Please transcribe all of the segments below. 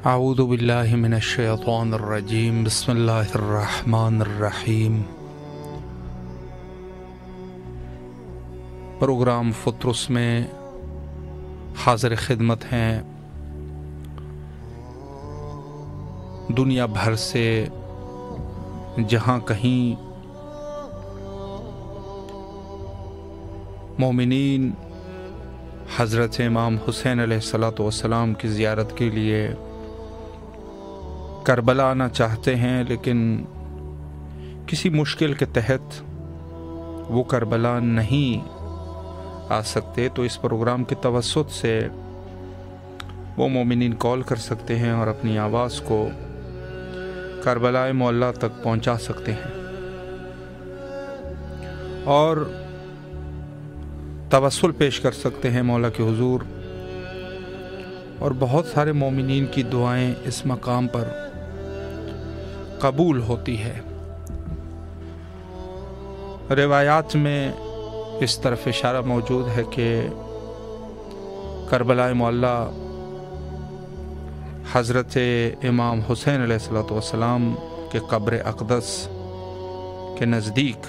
اعوذ باللہ من الشیطان الرجیم بسم اللہ الرحمن الرحیم۔ پروگرام فطرس میں حاضر خدمت ہیں دنیا بھر سے جہاں کہیں مومنین حضرت امام حسین علیہ السلام کی زیارت کے لیے کربلا آنا چاہتے ہیں، لیکن کسی مشکل کے تحت وہ کربلا نہیں آ سکتے، تو اس پروگرام کے توسط سے وہ مومنین کال کر سکتے ہیں اور اپنی آواز کو کربلا معلیٰ تک پہنچا سکتے ہیں اور توسل پیش کر سکتے ہیں مولا کے حضور، اور بہت سارے مومنین کی دعائیں اس مقام پر قبول ہوتی ہے۔ روایات میں اس طرف اشارہ موجود ہے کہ کربلا معلیٰ حضرت امام حسین علیہ السلام کے قبر اقدس کے نزدیک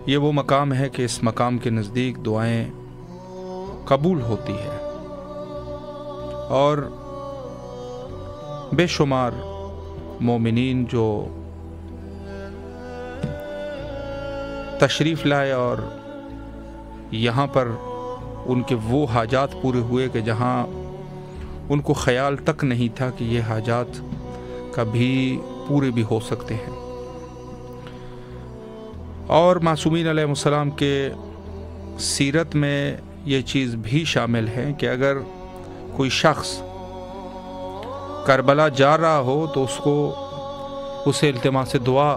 یہ وہ مقام ہے کہ اس مقام کے نزدیک دعائیں قبول ہوتی ہے، اور بے شمار مومنین جو تشریف لائے اور یہاں پر ان کے وہ حاجات پورے ہوئے کہ جہاں ان کو خیال تک نہیں تھا کہ یہ حاجات کبھی پورے بھی ہو سکتے ہیں۔ اور معصومین علیہ السلام کے سیرت میں یہ چیز بھی شامل ہے کہ اگر کوئی شخص کربلا جا رہا ہو تو اسے التماس دعا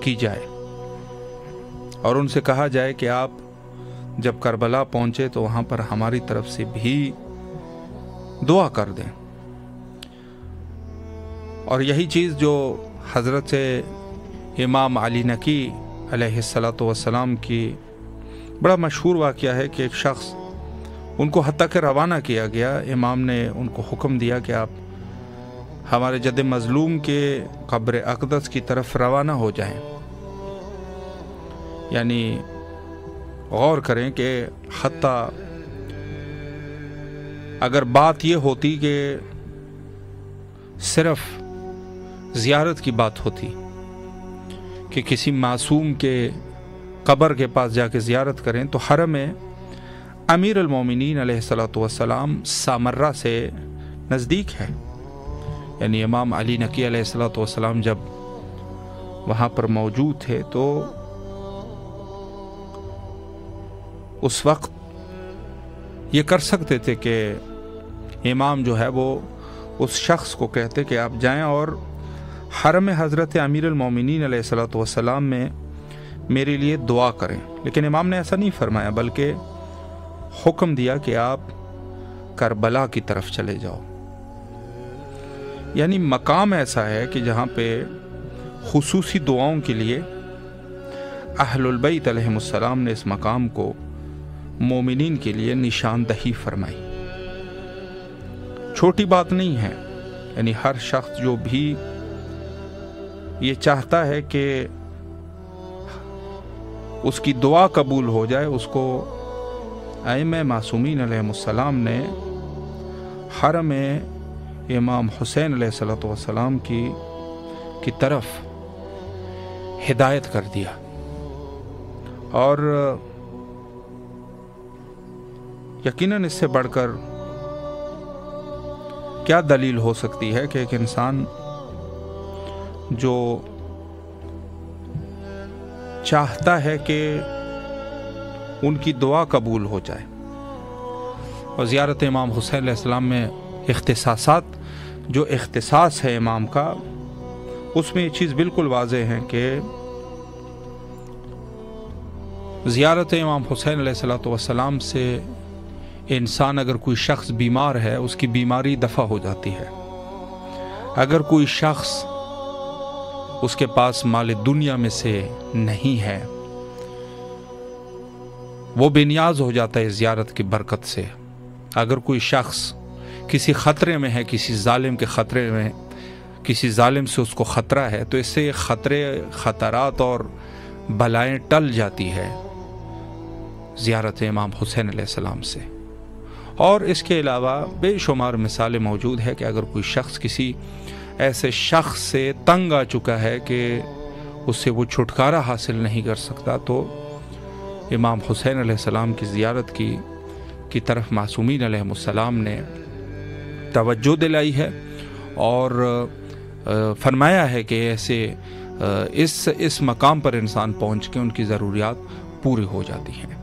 کی جائے اور ان سے کہا جائے کہ آپ جب کربلا پہنچے تو وہاں پر ہماری طرف سے بھی دعا کر دیں۔ اور یہی چیز جو حضرت امام علی نقی علیہ السلام کی بڑا مشہور واقعہ ہے کہ ایک شخص ان کو حتیٰ کہ روانہ کیا گیا، امام نے ان کو حکم دیا کہ آپ ہمارے جد مظلوم کے قبر اقدس کی طرف روانہ ہو جائیں۔ یعنی غور کریں کہ حتیٰ اگر بات یہ ہوتی کہ صرف زیارت کی بات ہوتی کہ کسی معصوم کے قبر کے پاس جا کے زیارت کریں، تو حرم امیر المومنین علیہ السلام سامرہ سے نزدیک ہے۔ یعنی امام علی نقی علیہ السلام جب وہاں پر موجود تھے تو اس وقت یہ کر سکتے تھے کہ امام جو ہے وہ اس شخص کو کہتے کہ آپ جائیں اور حرم حضرت امیر المومنین علیہ السلام میں میرے لیے دعا کریں، لیکن امام نے ایسا نہیں فرمایا، بلکہ حکم دیا کہ آپ کربلا کی طرف چلے جاؤ۔ یعنی مقام ایسا ہے کہ جہاں پہ خصوصی دعاؤں کے لیے اہل البیت علیہم السلام نے اس مقام کو مومنین کے لیے نشاندہی فرمائی۔ چھوٹی بات نہیں ہے، یعنی ہر شخص جو بھی یہ چاہتا ہے کہ اس کی دعا قبول ہو جائے، اس کو ائمہ معصومین علیہ السلام نے حرم امام حسین علیہ السلام کی طرف ہدایت کر دیا۔ اور یقیناً اس سے بڑھ کر کیا دلیل ہو سکتی ہے کہ ایک انسان جو چاہتا ہے کہ ان کی دعا قبول ہو جائے، اور زیارت امام حسین علیہ السلام میں جو اختصاص ہے امام کا، اس میں یہ چیز بالکل واضح ہے کہ زیارت امام حسین علیہ السلام سے انسان، اگر کوئی شخص بیمار ہے، اس کی بیماری دفع ہو جاتی ہے۔ اگر کوئی شخص اس کے پاس مال دنیا میں سے نہیں ہے، وہ بے نیاز ہو جاتا ہے زیارت کی برکت سے۔ اگر کوئی شخص کسی خطرے میں ہے، کسی ظالم کے خطرے میں، کسی ظالم سے اس کو خطرہ ہے، تو اس سے خطرات اور بلائیں ٹل جاتی ہے زیارت امام حسین علیہ السلام سے۔ اور اس کے علاوہ بے شمار مثالیں موجود ہے کہ اگر کوئی شخص کسی ایسے شخص سے تنگ آ چکا ہے کہ اس سے وہ چھٹکارا حاصل نہیں کر سکتا، تو امام حسین علیہ السلام کی زیارت کی طرف معصومین علیہ السلام نے توجہ دلائی ہے، اور فرمایا ہے کہ ایسے اس مقام پر انسان پہنچ کے ان کی ضروریات پوری ہو جاتی ہیں۔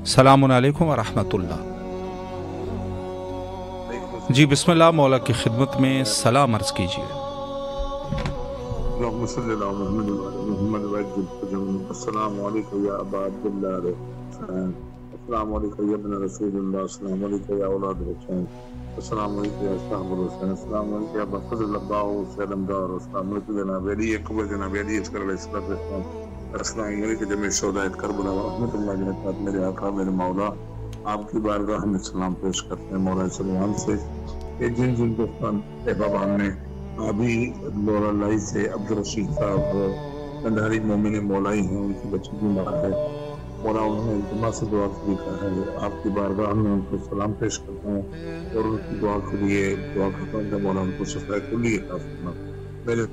السلام علیکم ورحمۃ اللہ۔ جی بسم اللہ، مولا کی خدمت میں سلام عرض کیجیے۔ السلام علیکم یا ابا عبداللہ، السلام علیکم یا ابن رسول اللہ، السلام علیکم یا اولاد حسین، السلام علیکم یا صاحب الحسین، السلام علیکم یا بفضل اللہ سلمدار، السلام علیکم جناب علی اکبر، جناب علی اصغر علیہ السلام، السلام علیکم جميع شہداء کربلا ورحمۃ اللہ وبرکاتہ۔ میرے آقا میرے مولا، آپ کی بارگاہ میں سلام پیش کرتے ہیں مولا سلمان سے کہ جن دوستان احباب نے ابھی لورا لائی سے عبدالرشید صاحب کندھاری مومن مولائی ہیں، ان کی بچی بیمار ہے، مولا انہوں نے التماس سے دعا کے لیے کہا ہے، آپ کی بارگاہ میں ان کو سلام پیش کرتا ہوں اور ان کی دعا کے لیے دعا کرتا ہوں کہ مولا ان کو شفاء کلی عطا فرمائے۔ میرے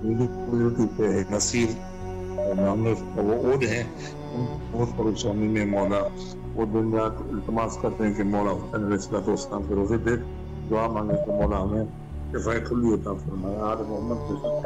یوٹیوب پہ ایک نصیر نام ہے، وہ عود ہیں، ان بہت پریشانی میں مولا وہ دن رات التماس کرتے ہیں کہ مولا حسین علیہ السلام کے روزے دے، دعا مانگے کہ مولا ہمیں شفاء کلی عطا فرمائے۔ آج محمد کے ساتھ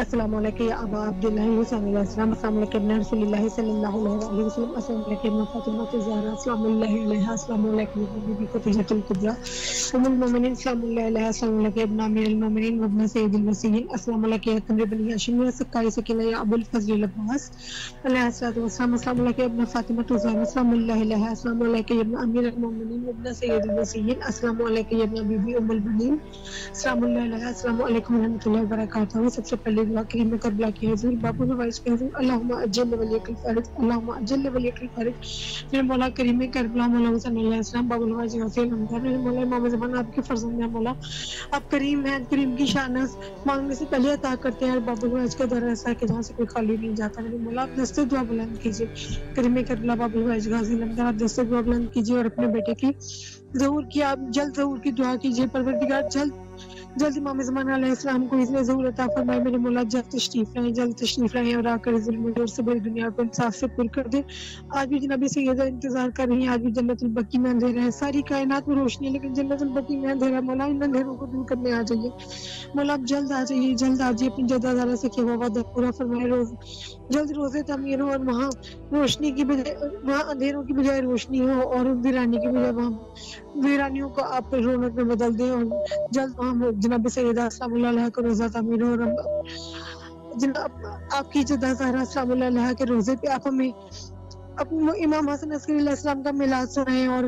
السلام علیکم یا ابا عبداللہ السلام علیہ السلام السلام علیکم ابن رسول اللہ صلی اللہ علیہ وسلم السلام علیکم فاطمہ الزہرا السلام علیہ السلام علیکم بی بی خدیجہ الکبریٰ ام المومنین السلام علیہ السلام علیکم ابن امیر المومنین وابن سید الوصیین السلام علیکم یا قمر بنی ہاشم یا سکائی سکینہ یا ابو الفضل العباس علیہ الصلوۃ والسلام السلام علیکم ابن فاطمہ الزہرا السلام علیہ السلام علیکم ابن امیر المومنین وابن سید الوصیین السلام علیکم ابن بی بی ام البنین السلام علیہ السلام علیکم ورحمۃ اللہ وبرکاتہ. سب سے پہلے دعا کریم میں کربلا کی حضور بابو نواز کے حضور اللہم اجل ولیک الفارج اللہم اجل ولیک الفارج میرے مولا کریم کربلا مولا حسین علیہ السلام بابو نواز غازی الحمدہ میرے مولا امام زمان آپ کے فرزند ہیں مولا آپ کریم ہیں کریم کی شانس مانگنے سے پہلے عطا کرتے ہیں اور بابو نواز کا در ایسا ہے کہ جہاں سے کوئی خالی نہیں جاتا. میرے مولا آپ دست دعا بلند کیجیے کریم کربلا بابو نواز غازی الحمدہ آپ دست دعا بلند کیجیے اور اپنے بیٹے کی ظہور کی آپ جلد ظہور کی دعا کیجیے پروردگار جلد امام زمان علیہ السلام کو اس نے ظہور عطا فرمائے. میرے مولا جلد تشریف لائیں اور آ کر ظلم و جور سے بڑی دنیا کو انصاف سے پر کر دے. آج بھی جناب سیدہ انتظار کر رہی ہیں آج بھی جنت البقیع میں اندھیرا ہے ساری کائنات میں روشنی ہے لیکن جنت البقیع میں اندھیرا. مولا ان اندھیروں کو دور کرنے آ جائیے مولا آپ جلد آ جائیے اپنی جدہ زارہ سے کیا ہوا وعدہ پورا فرمائے. جلد روزے تعمیر ہو اور وہاں روشنی کی بجائے وہاں اندھیروں کی بجائے روشنی ہو اور ویرانی کی بجائے وہاں ویرانیوں کو آپ رونق میں بدل دیں اور جلد وہاں جناب سیدہ السلام اللہ علیہ کا روزہ تعمیر ہو اور جناب آپ کی جدہ زہرا السلام اللہ علیہ کے روزے پہ آپ ہمیں امام حسن عسکری علیہ السلام کا میلاد سنائیں اور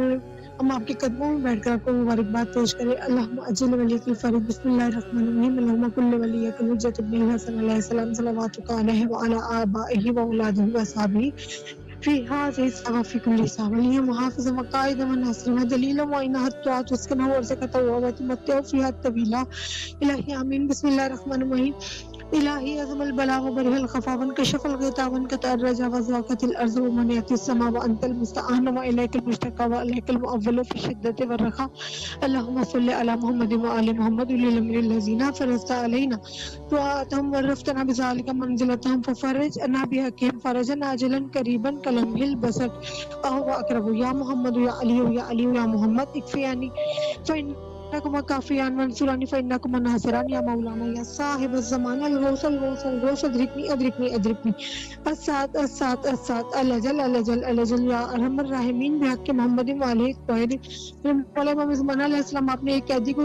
ہم آپ کے قدموں میں بیٹھ کر آپ کو مبارکباد پیش کریں. اللہم اجل ولیک الفارج بسم اللہ الرحمن الرحیم اللہم کل ولیک الحجۃ ابن الحسن علیہ السلام صلواتک علیہ وعلی آبائہ واولادہ واصحابہ فی هذه الساعة في كل ساعة وليا محافظا وقائدا وناصرا دليلا وإنها الدعاة تسكنه ورزقته وتمتعه فيها الطويلة. إلهي آمين. بسم الله الرحمن الرحيم. إلهي أزم البلاء وبره الخفا وانكشف الغطاء وانقطع الرجاء وزاقت الأرض ومنعت السماء وأنت المستعان وإليك المشتكى وإليك المؤول في الشدة والرخاء. اللهم صل على محمد وآل محمد أولي الأمر الذين فرضت علينا طاعتهم ورفتنا بذلك منزلتهم ففرج أنا بحقهم فرجا عاجلا قريبا كلمح البصر أهو أقرب يا محمد يا علي يا علي يا محمد اكفياني فإنكما كافيان وانصراني فإنكما ناصران يا مولانا يا صاحب الزمان الغوث أدركني الساعة الأجل يا أرحم الراحمين بحق محمد وآلہ الطاہرین. مولا امام زمان علیہ السلام آپ نے ایک قیدی کو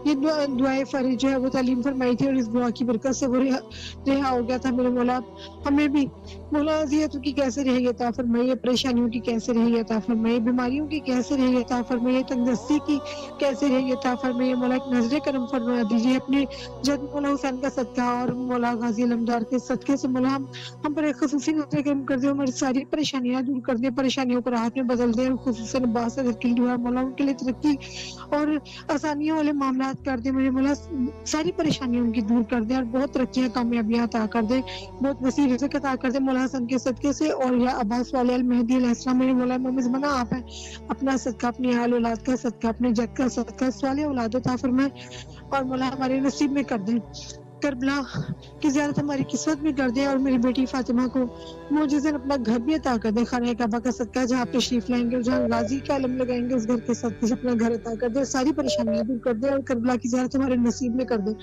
یہ دعائے فرض جو ہے وہ تعلیم فرمائی تھی اور اس دعا کی برکت سے وہ رہا ہو گیا تھا. میرے مولا ہمیں بھی مولا اذیتوں کی کیسے رہی عطا فرمائیے پریشانیوں کی کیسے رہی عطا فرمائیے بیماریوں کی کیسے رہی عطا فرمائیے تندرستی کی کیسے رہی عطا فرمائیے. مولا ایک نظر کرم فرما دیجیے اپنے جد مولا حسین کا صدقہ اور مولا غازی علمدار کے صدقے سے مولا ہم پر ایک خصوصی نظر کرم کر دے ہماری ساری پریشانیاں دور کر دے پریشانیوں کو راحت میں بدل دے اور خصوصاً عباس صدر کی دعا مولا ان کے لیے ترقی اور آسانیوں والے معاملات کر دے. میرے مولا ساری پریشانیوں کی دور کر دے اور بہت ترقیاں کامیابیاں عطا کر دے بہت وسیع رزق عطا کر دے مولا حسن کے صدقے سے. اور یا عباس والے المہدی علیہ السلام میرے مولا امام زمانہ آپ ہیں اپنا صدقہ اپنی اہل اولاد کا صدقہ اپنے جد کا صدقہ صالح اولاد عطا فرمائے اور مولا ہمارے نصیب میں کر دیں. کربلا کی زیارت ہماری قسمت میں کر دیں اور میری بیٹی فاطمہ کو معجزن اپنا گھر بھی عطا کر دیں. خانہ کعبہ کا صدقہ جہاں تشریف لائیں گے جہاں غازی کا علم لگائیں گے اس گھر کے صدقے سے اپنا گھر عطا کر دیں ساری پریشانیاں دور کر دیں اور کربلا کی زیارت ہمارے نصیب میں کر دیں.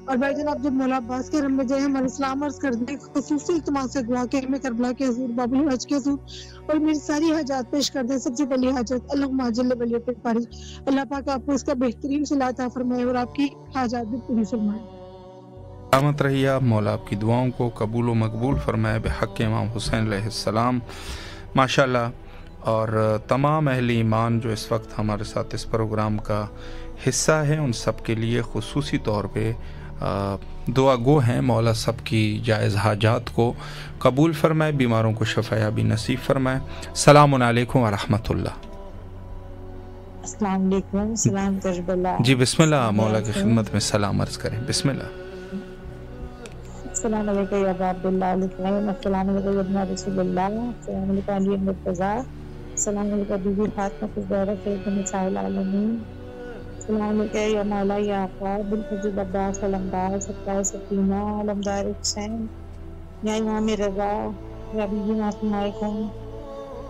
اور بھائی جان آپ جب مولا عباس کے رم میں جائیں ہمارے اسلام عرض کر دیں خصوصی التماس سے دعا کہ ہمیں کربلا کے حضور باب الحج کے حضور اور میری ساری حاجات پیش کر دیں. سب سے پہلی حاجت اللہم اجل ولیک الفارج اللہ پاک آپ کو اس کا بہترین صلاح عطا فرمائے اور آپ کی حاجات بھی پوری فرمائے. سلامت رہیے آپ مولا آپ کی دعاؤں کو قبول و مقبول فرمائے بحق امام حسین علیہ السلام. ماشاءاللہ. اور تمام اہل ایمان جو اس وقت ہمارے ساتھ اس پروگرام کا حصہ ہیں ان سب کے لیے خصوصی طور پہ دعا گو ہیں. مولا سب کی جائز حاجات کو قبول فرمائے بیماروں کو شفا یابی نصیب فرمائے. السلام علیکم ورحمۃ اللہ. السلام علیکم. سلام کربلا. جی بسم اللہ مولا کی خدمت میں سلام عرض کریں. بسم اللہ. السلام علیکم یا ابا عبداللہ السلام علیکم ابن رسول اللہ السلام علیکم علی مرتضیٰ السلام علیکم بی بی فاطمہ الزہرا سید نساء العالمین السلام علیکم یا مولا یا آقا بالفضل عباس علمدار سکہ سکینہ علمدار حسین یا امام رضا یا بی بی معصومہ علیکم.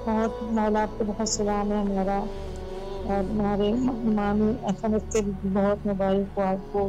بہت مولا آپ کو بہت سلام ہے ہمارا اور ہمارے امام حسن سے بہت مبارک ہو آپ کو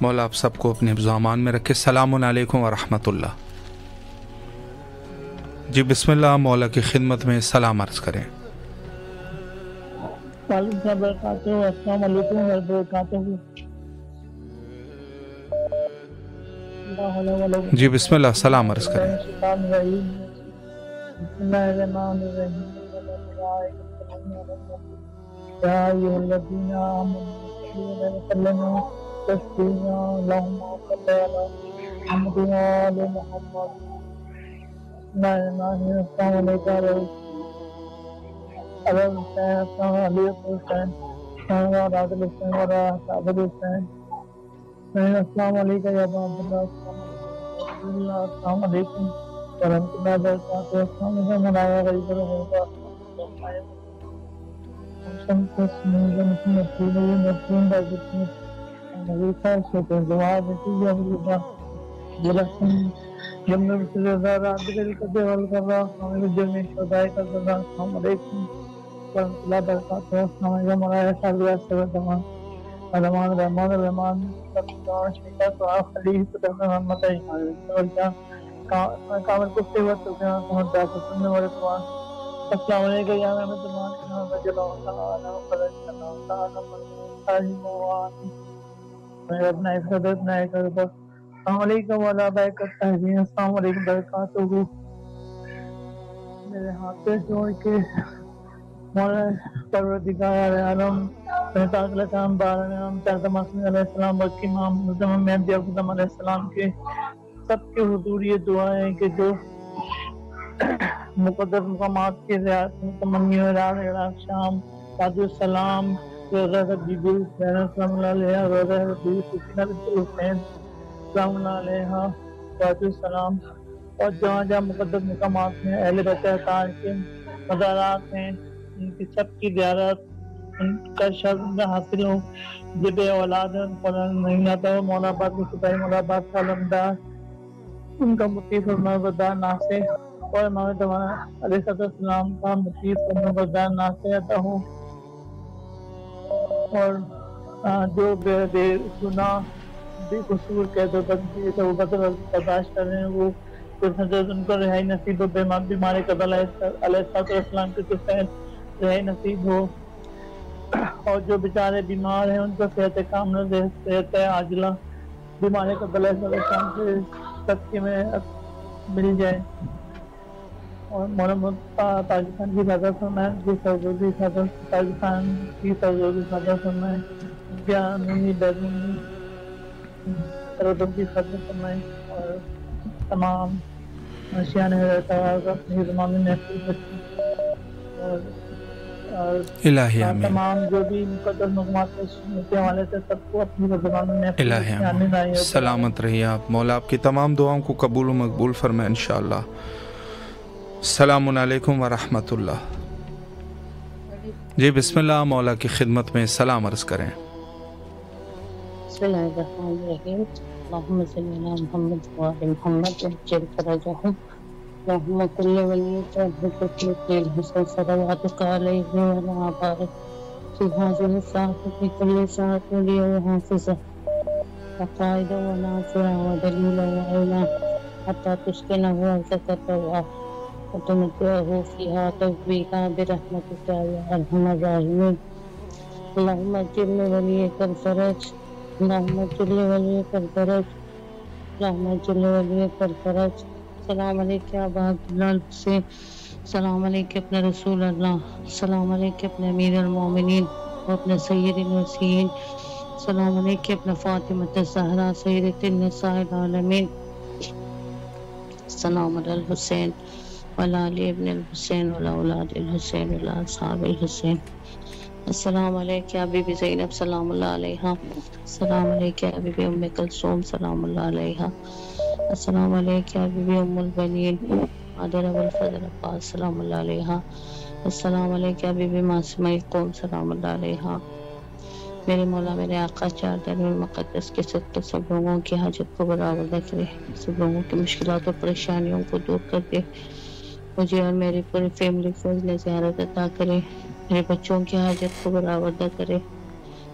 مولا آپ سب کو اپنے حفظ و امان میں رکھے. السلام علیکم ورحمۃ اللہ. جی بسم اللہ، مولا کی خدمت میں سلام عرض کریں. وعلیکم السلام وبرکاتہ. السلام علیکم وبرکاتہ. جی بسم اللہ، سلام عرض کریں. بسم اللہ الرحمن الرحیم. یا ایھا الذین آمنوا صلوا تسلیما اللہم صل علی محمد وآل محمد. السلام علیکم. السلام علیکم حسین ورحمۃ حسین. السلام علیکم یا ابا عبداللہ. السلام علیکم ورحمۃ اللہ وبرکاتہ. السلام علیکم مولانا غریب الغربا. السلام علیکم یا رحمۃ السلام علیکم وعلیٰ برکات. السلام علیکم برکاتہ. میرے ہاتھ پہ جوڑ کے مولا پروردگار عالم علیہ السلام وکی امام مہدی اعظم علیہ السلام کے سب کے حضور یہ دعائیں کہ جو مقدس مقامات کے تمنی شام قادر السلام روزہ بی بی سلام اللہ علیہ روزہ بی بی سکینہ بنت حسین سلام اللہ علیہ قادر السلام اور جہاں جہاں مقدس مقامات میں اہل بیت اطہار کے مزارات ہیں ان کی سب کی زیارت ان کا شرف حاصل ہو. جب اولاد نہیں آتا ہو مولا آباد کے سپاہی مولا آباد کا علمدار ان کا مطیع فرما بردار ناصر اور امام زمانہ علیہ السلام کا مطیع فرما بردار ناصر عطا ہو. اور جو بے گناہ بے قصور قید و برداشت کر رہے ہیں وہ ان کو رہائی نصیب ہو. بیمار قبل علیہ السلام کے سفید رہائی نصیب ہو. اور جو بیچارے بیمار ہیں ان کو صحت کاملہ دے، صحت عاجلہ بیمار قبل علیہ السلام کے سختی میں مل جائے. اور مولانا پاکستان کی حفاظت فرمائے، سعودی پاکستان کی سعودی حفاظت فرمائے، بیرونی سرحدوں کی حفاظت فرمائے اور تمام اشیاء اپنی زمان میں محفوظ رکھیں. اور تمام جو بھی مقدس مقامات کے حوالے سے سب کو اپنی زبان میں محفوظ رکھیں. سلامت رہیے آپ. مولا آپ کی تمام دعاؤں کو قبول و مقبول فرمائے انشاءاللہ. السلام علیکم ورحمۃ اللہ. جی بسم اللہ، مولا کی خدمت میں سلام عرض کریں. بسم اللہ الرحمن الرحیم. اللہم صلی علی محمد وعلی محمد وعجل فرجہم. اللہم کل ولیک وحبک الحسن صلواتک علیہ وعلی آبائہ فی ہذہ الساعۃ فی کل ساعۃ ولی وحافظہ وقائد وناصرہ ودلیل وعینا حتی تسکنہ ارضک طوعا وتمتعه فيها توفيقا برحمتك يا ارحم الراحمين. اللهم اجعل وليك الفرج. اللهم اجعل وليك الفرج. اللهم اجعل وليك الفرج. السلام علیکم ابا عبداللہ الحسین. السلام علیکم اپنے رسول اللہ. السلام علیکم اپنے امیر المومنین و اپنے سید الوسیین. السلام علیکم اپنے فاطمہ الزہرا سیدۃ النساء العالمین. السلام علی الحسین وعلی علی ابن الحسین وعلی اولاد الحسین وعلی اصحاب الحسین. السلام علیکم بی بی زینب سلام اللہ علیہ. السلام علیکم بی بی ام کلثوم سلام اللہ علیہ. السلام علیکم بی بی ام البنین مادر ابوالفضل عباس سلام اللہ علیہ. السلام علیکم بی بی معصومہ قوم سلام اللہ علیہ. میرے مولا میرے آقا چار دین المقدس کے صدقے سب لوگوں کی حاجت کو برآورد کرے، سب لوگوں کی مشکلات اور پریشانیوں کو دور کر دے. مجھے اور میری پوری فیملی کو فضل زیارت عطا کرے، میرے بچوں کی حاجت کو برآورد کرے،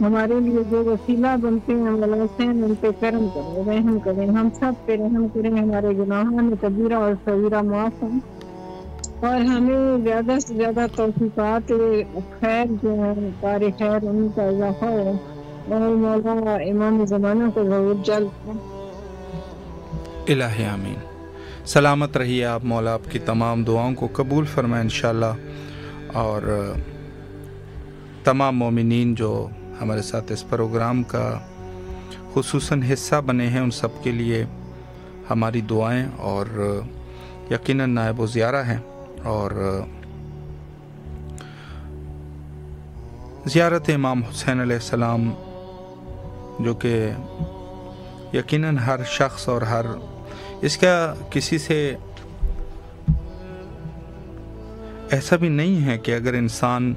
ہمارے لیے جو وسیلہ بنتے ہیں مولا حسین ان پہ کرم کریں، رحم کریں، ہم سب پہ رحم کریں، ہمارے گناہان کبیرہ اور صغیرہ معاف ہیں، اور ہمیں زیادہ سے زیادہ توفیقات خیر جو ہے کار خیر ان کا اضافہ ہے، اور مولا امام زمانہ کو ضرور جلد ہے۔ الہی آمین۔ سلامت رہیے آپ، مولا آپ کی تمام دعاؤں کو قبول فرمائے انشاءاللہ، اور تمام مومنین جو ہمارے ساتھ اس پروگرام کا خصوصاً حصہ بنے ہیں ان سب کے لیے ہماری دعائیں، اور یقیناً نائب و زیارہ ہیں، اور زیارت امام حسین علیہ السلام جو کہ یقیناً ہر شخص اور ہر اس کا کسی سے ایسا بھی نہیں ہے کہ اگر انسان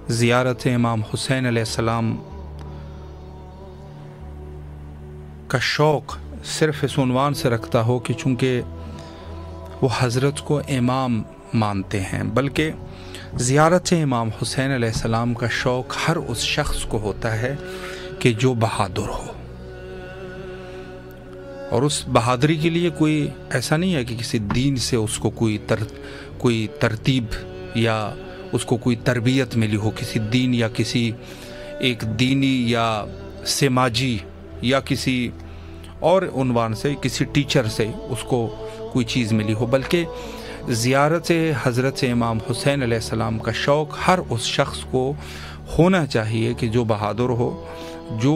زیارت امام حسین علیہ السلام کا شوق صرف اس عنوان سے رکھتا ہو کہ چونکہ وہ حضرت کو امام مانتے ہیں، بلکہ زیارت امام حسین علیہ السلام کا شوق ہر اس شخص کو ہوتا ہے کہ جو بہادر ہو، اور اس بہادری کے لیے کوئی ایسا نہیں ہے کہ کسی دین سے اس کو کوئی ترتیب یا اس کو کوئی تربیت ملی ہو، کسی دین یا کسی ایک دینی یا سماجی یا کسی اور عنوان سے کسی ٹیچر سے اس کو کوئی چیز ملی ہو، بلکہ زیارت حضرت امام حسین علیہ السلام کا شوق ہر اس شخص کو ہونا چاہیے کہ جو بہادر ہو، جو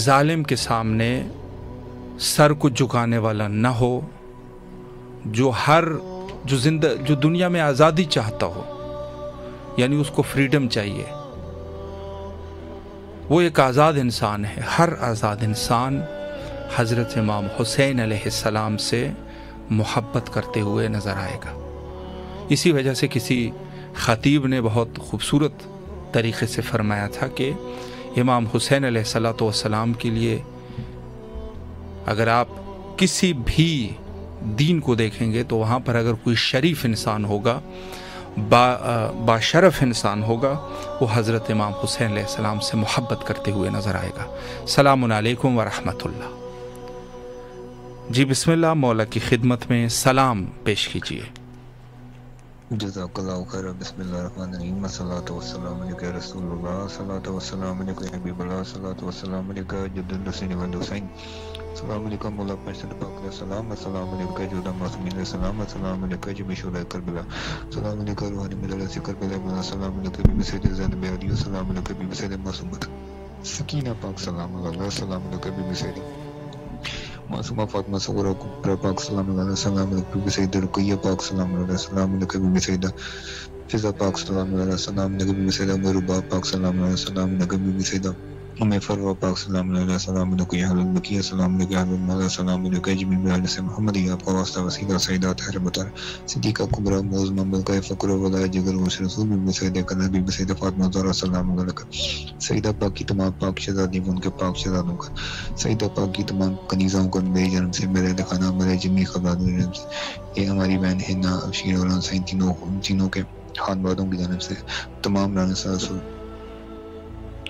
ظالم کے سامنے سر کو جھکانے والا نہ ہو، جو دنیا میں آزادی چاہتا ہو، یعنی اس کو فریڈم چاہیے، وہ ایک آزاد انسان ہے۔ ہر آزاد انسان حضرت امام حسین علیہ السلام سے محبت کرتے ہوئے نظر آئے گا۔ اسی وجہ سے کسی خطیب نے بہت خوبصورت طریقے سے فرمایا تھا کہ امام حسین علیہ السلام کے لیے اگر آپ کسی بھی دین کو دیکھیں گے تو وہاں پر اگر کوئی شریف انسان ہوگا، باشرف انسان ہوگا، وہ حضرت امام حسین علیہ السلام سے محبت کرتے ہوئے نظر آئے گا۔ السلام علیکم ورحمۃ اللہ۔ جی بسم اللہ، مولا کی خدمت میں سلام پیش کیجیے۔ جزاک اللہ خیر۔ بسم اللہ الرحمن الرحیم۔ الصلاۃ والسلام علیک یا رسول اللہ، الصلاۃ والسلام علیک یا حبیب اللہ، الصلاۃ والسلام علیک جد الحسین والحسین، السلام علیکم مولا پرشد پاک علیہ السلام، السلام علیکم جودہ معصومین علیہ السلام، السلام علیکم جمی شہداء کربلا، السلام علیکم روحانی مدرس کربلا، السلام علیکم بی سید زینب علی، السلام علیکم بی سید معصومۃ سکینہ پاک سلام اللہ، السلام علیکم بی سید معصومہ فاطمہ صغرا کبریٰ پاک سلام اللہ، السلام علیکم بی سید رقیہ پاک سلام اللہ، السلام علیکم بی سید فضا پاک سلام اللہ، السلام علیکم بی سید مربع پاک سلام اللہ، السلام علیکم بی سید فروا پاک سلام علیہ، السلام علیکم یا اہل البقیہ، السلام علیکم یا اہل المولا، السلام علیکم جمیع اہل سے محمدی، آپ کا واسطہ وسیلہ سیدہ طاہر بطر صدیقہ کبریٰ موز محمد کا فقر ولایہ جگر وش رسول بی سید کلہ بی سید فاطمہ زہرا سلام علیکم، سیدہ پاک کی تمام پاک شہزادی ان کے پاک شہزادوں کا، سیدہ پاک کی تمام کنیزوں کو میرے جنم سے، میرے خانہ، میرے جمی خبرات جنم سے، یہ ہماری بہن ہنا، ابشیر اور حسین تینوں کے خاندانوں کی جانب سے، تمام رانا رسول،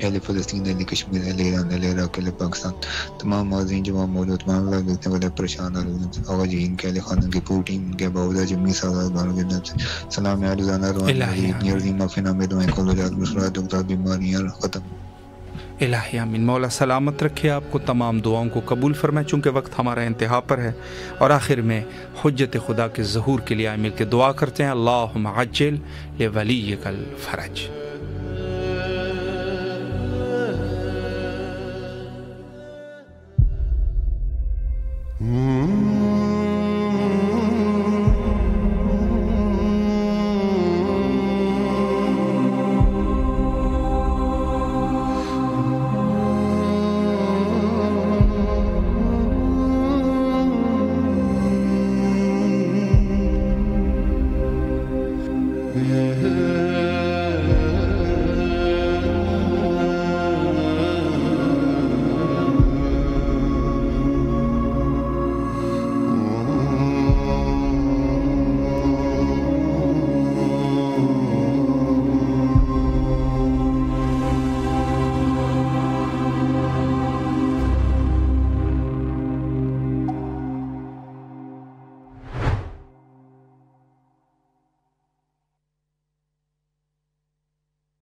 اہل فلسطین، اہل کشمیر، اہل ایران، اہل عراق، اہل پاکستان، تمام معززین جو وہاں موجود، تمام لوگ دیکھنے والے پریشان آغا جی ان کے اہل خاندان کی پوری ٹیم، ان کے باوجود جمی سازاد گانوں کے جنب سے سلام ہے، روزانہ روحانی اتنی عظیم معافی نامے دعائیں کھول جات مسرات دکتہ بیماریاں ختم۔ الہی آمین۔ مولا سلامت رکھے آپ کو، تمام دعاؤں کو قبول فرمائے۔ چونکہ وقت ہمارا انتہا پر ہے اور آخر میں حجت خدا کے ظہور کے لیے مل کے دعا کرتے ہیں، اللہم عجل لولیک الفرج۔